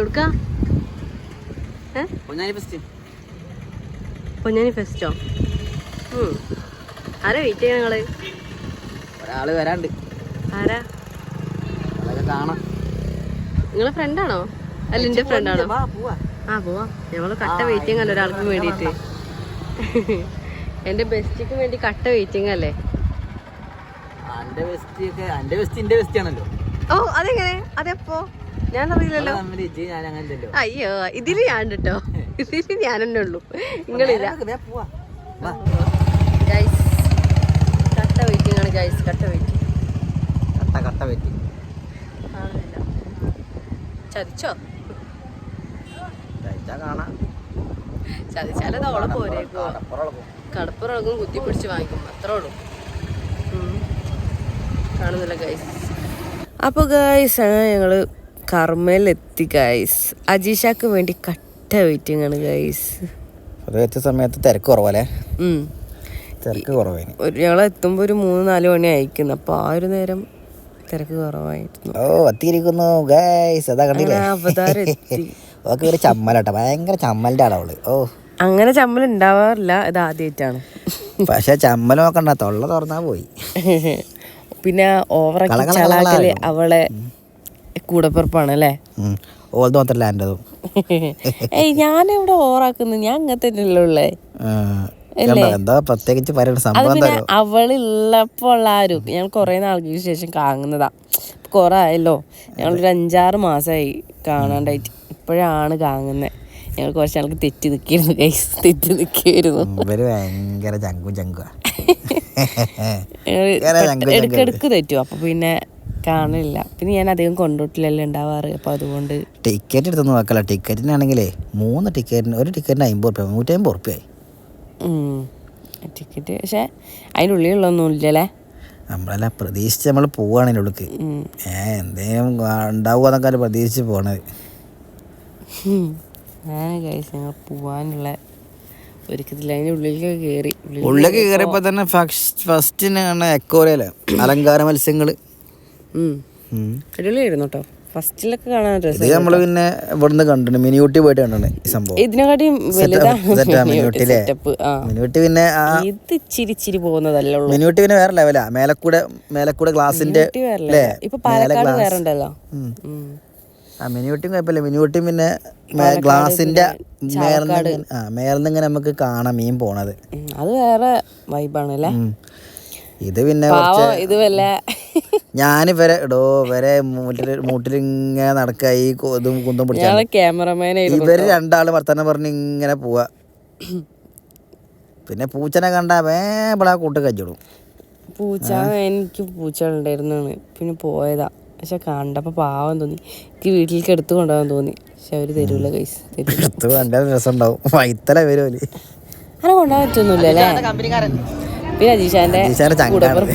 എവിടുക്കാ? പൊന്നാനി ഫെസ്റ്റോ? ആരാ വെയിറ്റ് ചെയ്യണ നിങ്ങള്? ഒരാള് വരാണ്ട്. ആരാ? കാണാം. നിങ്ങളെ ഫ്രണ്ടാണോ? അല്ല എന്റെ ഫ്രണ്ടാണോ? പോവാ. ഞങ്ങള് കട്ട വെയിറ്റിംഗ് അല്ലേ ഒരാൾക്ക് വേണ്ടിട്ട്. എന്റെ ബെസ്റ്റിക്ക് വേണ്ടി കട്ട വെയിറ്റിംഗ് അല്ലേ? ഓ അതെങ്ങനെ? അതെപ്പോ? ഞാൻ അറിയില്ലല്ലോ. അയ്യോ ഇതില് ഞാൻ കേട്ടോ, ഇതില് ഞാൻ തന്നെ ഉള്ളു, നിങ്ങളില്ല. കട്ട വെയിറ്റിംഗ് ആണ് ഗൈസ്, കട്ട വെയിറ്റിംഗ്. ചതിച്ചോ? ചതിച്ചാലത് ഓളെ പോരേക്കോ? കടപ്പുറക്കും കുത്തിപ്പിടിച്ച് വാങ്ങിക്കും, അത്രേ ഉള്ളൂ. കാണുന്നില്ല ഗൈസ്. അപ്പോൾ ഗൈസ് ഞങ്ങള് കർമ്മയിലെത്തി ഗൈസ്. അജീഷക്ക് വേണ്ടി കട്ട വെയിറ്റിംഗ് ആണ് ഗൈസ്. സമയത്ത് തിരക്ക് കുറവല്ലേ? ഞങ്ങൾ എത്തുമ്പോ ഒരു 3-4 മണി അയക്കുന്നു. അപ്പൊ ആ ഒരു നേരം തിരക്ക് കുറവായിരുന്നു. അവതാരം എത്തി. ചമ്മലട്ടോ, ഭയങ്കര ചമ്മലിന്റെ ആളവള്. അങ്ങനെ ചമ്മൽ ഉണ്ടാവാറില്ല, ഇത് ആദ്യമായിട്ടാണ്. പക്ഷെ ചമ്മൽ നോക്കണ്ട, തൊള്ള തുറന്നാ പോയി. പിന്നെ ഓവറാക്കി അവളെ കൂടപ്പിറപ്പാണ് അല്ലേ? ഓൾത് മാത്രല്ല എന്റെതും. ഏയ് ഞാനെവിടെ ഓവറാക്കുന്നു, ഞാൻ അങ്ങനത്തെ ഉള്ളേ. എന്താ പ്രത്യേകിച്ച് പറയണ സംഭവം? പിന്നെ അവളുള്ളപ്പോ ഉള്ള ആരും ഞങ്ങൾ കുറെ നാൾക്ക് ശേഷം കാണുന്നതാ. കുറെ ആയല്ലോ, ഞങ്ങളൊരു 5-6 മാസമായി കാണാണ്ടായിട്ട്. ഇപ്പോഴാണ് കാണുന്നത്. ഞങ്ങൾ കുറച്ച് നാൾക്ക് തെറ്റി നിൽക്കായിരുന്നു ഗൈസ്, തെറ്റി നിൽക്കായിരുന്നു. ഭയങ്കര ഇടയ്ക്കിടക്ക് തെറ്റും, അപ്പൊ പിന്നെ കാണില്ല. പിന്നെ ഞാൻ അധികം കൊണ്ടുപോയിട്ടില്ലല്ലോ ഉണ്ടാവാറ്. അപ്പൊ അതുകൊണ്ട് ടിക്കറ്റ് എടുത്തൊന്നും നോക്കല. ടിക്കറ്റിനാണെങ്കിലേ 3 ടിക്കറ്റിന്, ഒരു ടിക്കറ്റിന് 50 രൂപ, 150 രൂപയായി ടിക്കറ്റ്. പക്ഷെ അതിൻ്റെ ഉള്ളിലുള്ളൊന്നും ഇല്ലല്ലേ? നമ്മളെല്ലാം പ്രതീക്ഷിച്ച് നമ്മൾ പോവാണ് അതിൻ്റെ ഉള്ളിക്ക്. എന്തേലും ഉണ്ടാവുക പ്രതീക്ഷിച്ച് പോണത്. ഞങ്ങൾ പോവാനുള്ള ഒരുക്കത്തില്ല. അതിൻ്റെ ഉള്ളിലേക്ക് കയറിയപ്പോ തന്നെ ഫസ്റ്റിന് എക്കോറിയല്ലേ അലങ്കാര മത്സ്യങ്ങള് അടിപൊളിയായിരുന്നു കേട്ടോ. ഫസ്റ്റിലൊക്കെ കാണാൻ ഇത് നമ്മള് പിന്നെ ഇവിടുന്ന് കണ്ടിട്ടുണ്ട്, മിനിയൂട്ടി പോയിട്ട് കണ്ടിട്ടുണ്ട് ഈ സംഭവം. ഇതിനെക്കാട്ടിയും മിനിയൂട്ടി പിന്നെ ഇത് ഇച്ചിരി പോകുന്നതല്ലേ ഉള്ളൂ. മിനിയൂട്ടി പിന്നെ വേറെ ലെവലാ. മേലക്കൂടെ ഗ്ലാസിന്റെ ഇപ്പൊ പാലക്കാട് വേറെ ഉണ്ടല്ലോ. മിനിയൂട്ടിയും കുഴപ്പമില്ല. മിനിയൂട്ടിയും പിന്നെ ഗ്ലാസിന്റെ മേലെന്ന് ഇങ്ങനെ നമുക്ക് കാണാം മീൻ പോണത്. അത് വേറെ വൈബാണ് അല്ലേ? ഇത് പിന്നെ ഇത് വല്ല ഞാന് വരെ മൂട്ടിലിങ്ങനെ നടക്കുക, ഈ ഇതും കുന്തം പിടിച്ചാൽ. ഇവര് 2 ആള് വർത്തമാനം പറഞ്ഞ് ഇങ്ങനെ പോവാ. പിന്നെ പൂച്ചനെ കണ്ട വേബിളാ കൂട്ട് കജ്ജിടും. പൂച്ച, എനിക്ക് പൂച്ചകളുണ്ടായിരുന്നു, പിന്നെ പോയതാ. പക്ഷെ കണ്ടപ്പോ പാവം തോന്നി, എനിക്ക് വീട്ടിലേക്ക് എടുത്തു കൊണ്ടുപോകാൻ തോന്നി. പക്ഷെ അവര് തരൂല കൈസ്, എടുത്ത് നല്ല രസം ഉണ്ടാവും. വൈത്തല വരുമല്ലേ, അങ്ങനെ കൊണ്ടുപോകാൻ പറ്റൊന്നുമില്ല അല്ലേ? പിന്നെ അജീഷാന്റെ ചങ്കാണ്.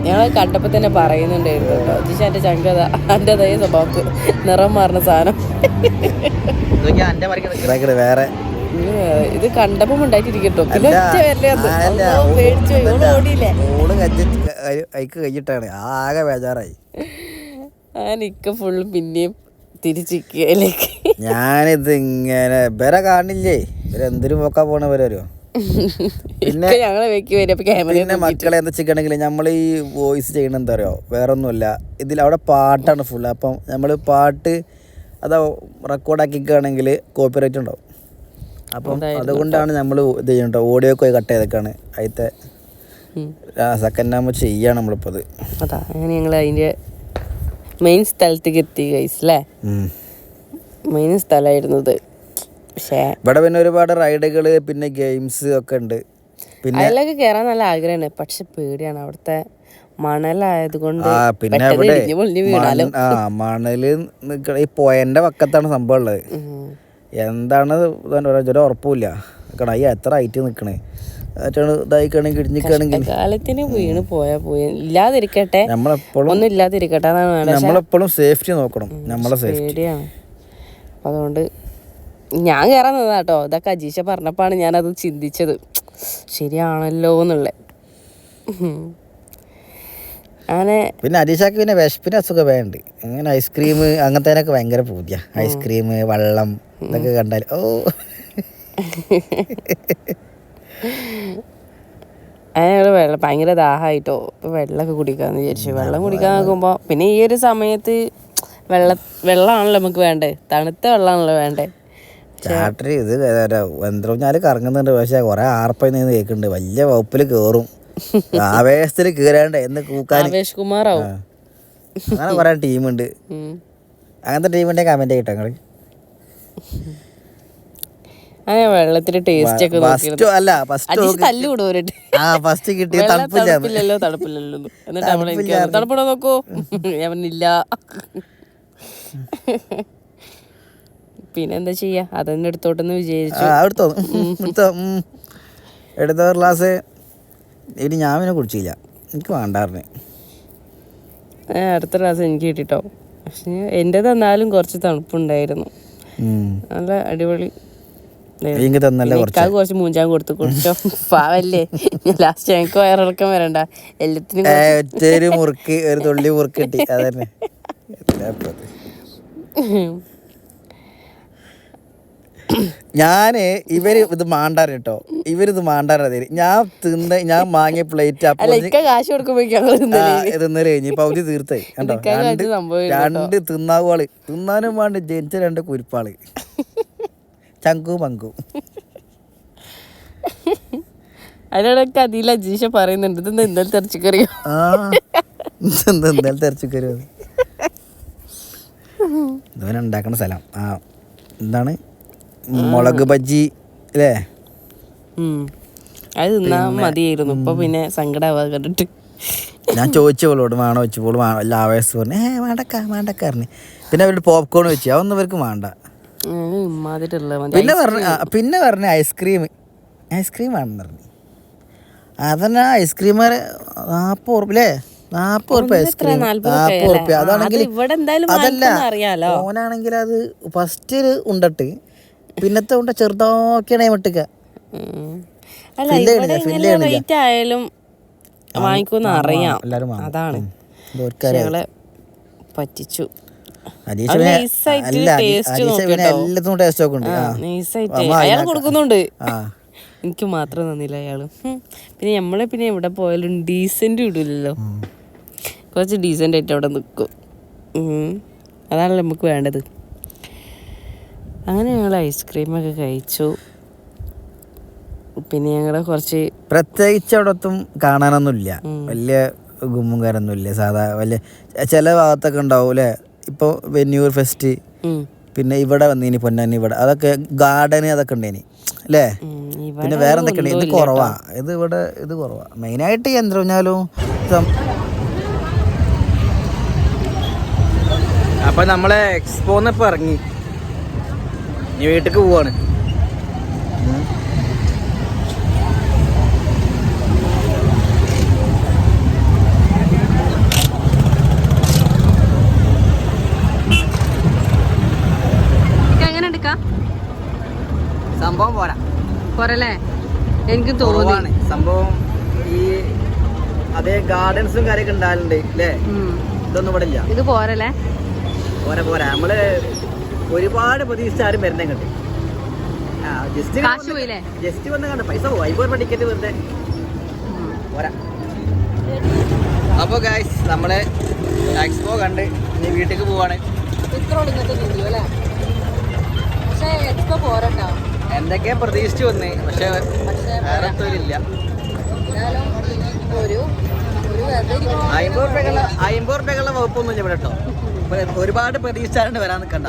ഞങ്ങള് കണ്ടപ്പോ തന്നെ പറയുന്നുണ്ടായിരുന്നു കേട്ടോ, അജീഷാന്റെ ചങ്കത അൻ്റെതായ സ്വഭാവത്ത് നിറം മാറുന്ന സാധനം. വേറെ ഇത് കണ്ടപ്പോ ഉണ്ടായിട്ടിരിക്കട്ടോ. കഴിഞ്ഞിട്ടാണ് ആകെ ബേജാറായി. ഞാനിക്ക ഫുള്ള് പിന്നെയും തിരിച്ചിലേക്ക്. ഞാനിത് ഇങ്ങനെ ഇവരെ കാണില്ലേ, ഇവരെന്തൊരു പോക്കാ പോണവരോ. പിന്നെ പിന്നെ മക്കളെ എന്താ ചെയ്യണമെങ്കിൽ നമ്മൾ ഈ വോയിസ് ചെയ്യണ എന്താ പറയുക, വേറെ ഒന്നുമില്ല. അവിടെ പാട്ടാണ് ഫുള്ള്. അപ്പം നമ്മൾ പാട്ട് അതാ റെക്കോർഡാക്കിക്കുകയാണെങ്കിൽ കോപ്പിറൈറ്റ് ഉണ്ടാവും. അപ്പം അതുകൊണ്ടാണ് നമ്മൾ ഇത് ചെയ്യണ്ടോ, ഓഡിയോ ഒക്കെ കട്ട് ചെയ്തൊക്കെയാണ് അതിലത്തെ സെക്കൻഡ് ആകുമ്പോൾ ചെയ്യാണ് നമ്മളിപ്പോൾ. അതാ അങ്ങനെ ഞങ്ങൾ അതിൻ്റെ മെയിൻ സ്ഥലത്തേക്ക് എത്തി ഗൈസ് അല്ലേ? മെയിൻ സ്ഥലമായിരുന്നത്. പക്ഷേ ഇവിടെ പിന്നെ ഒരുപാട് റൈഡുകൾ പിന്നെ ഗെയിംസ് ഒക്കെ ഉണ്ട്. പിന്നെ അതിലൊക്കെ കയറാൻ നല്ല ആഗ്രഹമാണ്, പക്ഷെ പേടിയാണ് അവിടുത്തെ മണലായത് കൊണ്ട്. പിന്നെ അവിടെ മണല് ഈ പോയന്റെ പക്കത്താണ് സംഭവം ഉള്ളത്. എന്താണ് ഉറപ്പില്ല. ഈ എത്ര ഹൈറ്റ് നിക്കണേ, കാലത്തിന് വീണ് പോയാ പോയി, ഇല്ലാതിരിക്കട്ടെ, ഒന്നും ഇല്ലാതിരിക്കട്ടെ എന്നാണ്. നമ്മളെപ്പോഴും സേഫ്റ്റി നോക്കണം, നമ്മളെ പേടിയാണ്. അപ്പം അതുകൊണ്ട് ഞാൻ കയറാൻ നിന്നതാ കേട്ടോ. ഇതൊക്കെ അജീഷ പറഞ്ഞപ്പോഴാണ് ഞാനത് ചിന്തിച്ചത്, ശരിയാണല്ലോ എന്നുള്ളത്. അങ്ങനെ പിന്നെ അരീഷാക്ക് പിന്നെ വിശപ്പിന് അസുഖം വേണ്ട. അങ്ങനെ ഐസ്ക്രീം അങ്ങനത്തേനൊക്കെ ഭയങ്കര പൂതിയ. ഐസ്ക്രീം, വെള്ളം ഇതൊക്കെ കണ്ടാൽ ഓ അതിനോട് വെള്ളം ഭയങ്കര ദാഹമായിട്ടോ. ഇപ്പം വെള്ളമൊക്കെ കുടിക്കാമെന്ന് വിചാരിച്ചു. വെള്ളം കുടിക്കാൻ നോക്കുമ്പോൾ പിന്നെ ഈ ഒരു സമയത്ത് വെള്ളമാണല്ലോ നമുക്ക് വേണ്ടേ, തണുത്ത വെള്ളമാണല്ലോ വേണ്ടേ. ചാട്ടറി ഇത് യന്ത്രഞ്ഞാൽ കറങ്ങുന്നുണ്ട്. പക്ഷെ കുറെ ആർപ്പയിൽ നിന്ന് കേൾക്കുന്നുണ്ട്. വലിയ വകുപ്പിൽ കയറും, ആവേശത്തിൽ കയറാണ്ട് എന്ന് കൂക്കാൻ ആവേശ് കുമാറാവും. അങ്ങനെ കുറെ ടീമുണ്ട്. അങ്ങനത്തെ ടീമിന്റെ കമന്റ് ആയിട്ടോ നിങ്ങള്. വെള്ളത്തിന്റെ ടേസ്റ്റ് ഒക്കെ അല്ല ഫസ്റ്റ് തല്ലുകൂടും ഒരിട്ട്. ഫസ്റ്റ് കിട്ടിയ തണുപ്പില്ലല്ലോ എന്നിട്ട് നമ്മളെനിക്ക് തണുപ്പിടോ നോക്കൂ, ഞാൻ പറഞ്ഞില്ല. പിന്നെ എന്താ ചെയ്യാ, അതെന്നെ എടുത്തോട്ടെന്ന് വിചാരിച്ചു. എടുത്ത ഗ്ലാസ് ഇനി ഞാൻ പിന്നെ കുടിച്ചില്ല, എനിക്ക് വേണ്ടായിരുന്നു. അടുത്ത ഗ്ലാസ് എനിക്ക് കിട്ടിട്ടോ. പക്ഷെ എൻ്റെ തന്നാലും കുറച്ച് തണുപ്പുണ്ടായിരുന്നു. നല്ല അടിപൊളി. കുറച്ച് മൂഞ്ചാൻ കൊടുത്തു കുടിച്ചോ, പാവല്ലേ. ലാസ്റ്റ് എനിക്ക് വയറിളക്കം വരണ്ട, എല്ലാത്തിനും മുറുക്ക് ഒരു തുള്ളി മുറുക്ക് കിട്ടി. അതന്നെ ഞാന് ഇത് മാണ്ടാൻ കേട്ടോ, ഇവരിത് മാണ്ടാൻ. ഞാൻ വാങ്ങിയ പ്ലേറ്റ് കാശ് തിന്നല് കഴിഞ്ഞ് പകുതി തീർത്തായി കണ്ടോ. രണ്ട് തിന്നാവുകള് തിന്നാനും വേണ്ട ജനിച്ച രണ്ട് കുരിപ്പാള്, ചങ്കു പങ്കു. അതിനോടൊക്കെ അതില ജീഷ പറയുന്നുണ്ട്, ഇതെന്താ ഇന്നലത്തെ ഇറച്ചിക്കറിയോ. ഇന്നലത്തെ ഇറച്ചിക്കറിയോ ഇതുവരെ ഉണ്ടാക്കണ സ്ഥലം. എന്താണ് മുളക് ബജ്ജി അല്ലേ. അത് തിന്നാ മതിയായിരുന്നു. ഇപ്പൊ പിന്നെ സങ്കടമാവാ കണ്ടിട്ട്. ഞാൻ ചോദിച്ചോളോട് വേണോ വെച്ചപ്പോൾ എല്ലാ ആവേശം പറഞ്ഞു വേണ്ടക്ക പറഞ്ഞു. പിന്നെ അവരുടെ പോപ്കോൺ വെച്ചു, അതൊന്നും ഇവർക്ക് വേണ്ട. പിന്നെ പറഞ്ഞ ഐസ്ക്രീം ആണെന്ന് പറഞ്ഞു. അതന്നെ ഐസ്ക്രീം 40 ഉറുപ്പ്യ അല്ലേ, 40 ഉറുപ്പ്യ ഐസ്ക്രീം, 40 ഉറുപ്പ്യ. അതാണെങ്കിൽ അതല്ല, ഓനാണെങ്കിൽ അത് ഫസ്റ്റ് ഉണ്ടിട്ട് പിന്നത്തെ ഉണ്ട ചെറുതാക്കിയാണ് ഇട്ടുക. ആയാലും വാങ്ങിക്കൂന്ന് അറിയാം, അതാണ് പറ്റിച്ചു. എല്ലാത്തും ടേസ്റ്റ് ഒക്കെ ഉണ്ട്. അയാൾ കൊടുക്കുന്നുണ്ട്, എനിക്ക് മാത്രം തന്നില്ല അയാള്. പിന്നെ നമ്മളെ പിന്നെ എവിടെ പോയാലും ഡീസന്റ് ഇടില്ലല്ലോ, കുറച്ച് ഡീസന്റ് ആയിട്ട് അവിടെ നിൽക്കും. അതാണല്ലോ നമുക്ക് വേണ്ടത്. അങ്ങനെ ഞങ്ങൾ ഐസ്ക്രീമൊക്കെ കഴിച്ചു. പിന്നെ ഞങ്ങൾ കുറച്ച് പ്രത്യേകിച്ച് അവിടത്തും കാണാനൊന്നുമില്ല, വലിയ ഗുമ്മുകാരൊന്നുമില്ല. സാധാ വലിയ ചില ഭാഗത്തൊക്കെ ഉണ്ടാവും അല്ലേ. ഇപ്പോൾ വെന്നൂർ ഫെസ്റ്റ്, പിന്നെ ഇവിടെ വന്നീനി പൊന്നാനി, ഇവിടെ അതൊക്കെ ഗാർഡന് അതൊക്കെ ഉണ്ടേനി അല്ലേ. പിന്നെ വേറെ എന്തൊക്കെ ഉണ്ട്, ഇത് കുറവാ. ഇത് കുറവാ മെയിനായിട്ട് യന്ത്രഞ്ഞാലും. അപ്പം നമ്മളെ എക്സ്പോന്ന് ഇപ്പം ഇറങ്ങി, ഇനി വീട്ടിലേക്ക് പോവാണ്. സംഭവം പോരല്ലേ, എനിക്ക് തോന്നുന്നു സംഭവം. ഈ അതേ ഗാർഡൻസും കാര്യമൊക്കെ ഉണ്ടാകലുണ്ട് അല്ലേ, ഇതൊന്നും ഇവിടെ ഇല്ല. ഇത് പോരല്ലേ, പോരാ. നമ്മള് ഒരുപാട് പ്രതീക്ഷിച്ച ആരും വരുന്നേ കണ്ട് ജസ്റ്റ് വന്ന് കണ്ട പൈസ പോവാ. 50 രൂപ ടിക്കറ്റ് വെറുതെ പോരാ. അപ്പോൾ ഗൈസ് നമ്മള് എക്സ്പോ കണ്ട് ഇനി വീട്ടിലേക്ക് പോവാണ്. എന്തൊക്കെയാ പ്രതീക്ഷിച്ചു വന്നേ, പക്ഷെ വേറെ ഇല്ല. 50 രൂപയ്ക്കുള്ള വകുപ്പൊന്നുമില്ല ഇവിടെ കേട്ടോ. ഒരുപാട് പ്രതീക്ഷിച്ചാണ്ട് വരാൻ നിൽക്കണ്ട.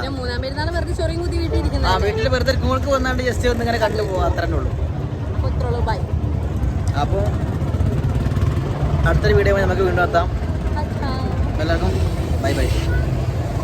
വീട്ടിൽ വെറുതെ നിങ്ങൾക്ക് വന്നാണ്ട് ജസ്റ്റ് ഒന്ന് ഇങ്ങനെ കണ്ടു പോവാം, അത്രേ ഉള്ളൂ. അപ്പോൾ അടുത്തൊരു വീഡിയോ നമുക്ക് വീണ്ടും എത്താം. എല്ലാവർക്കും ബൈ.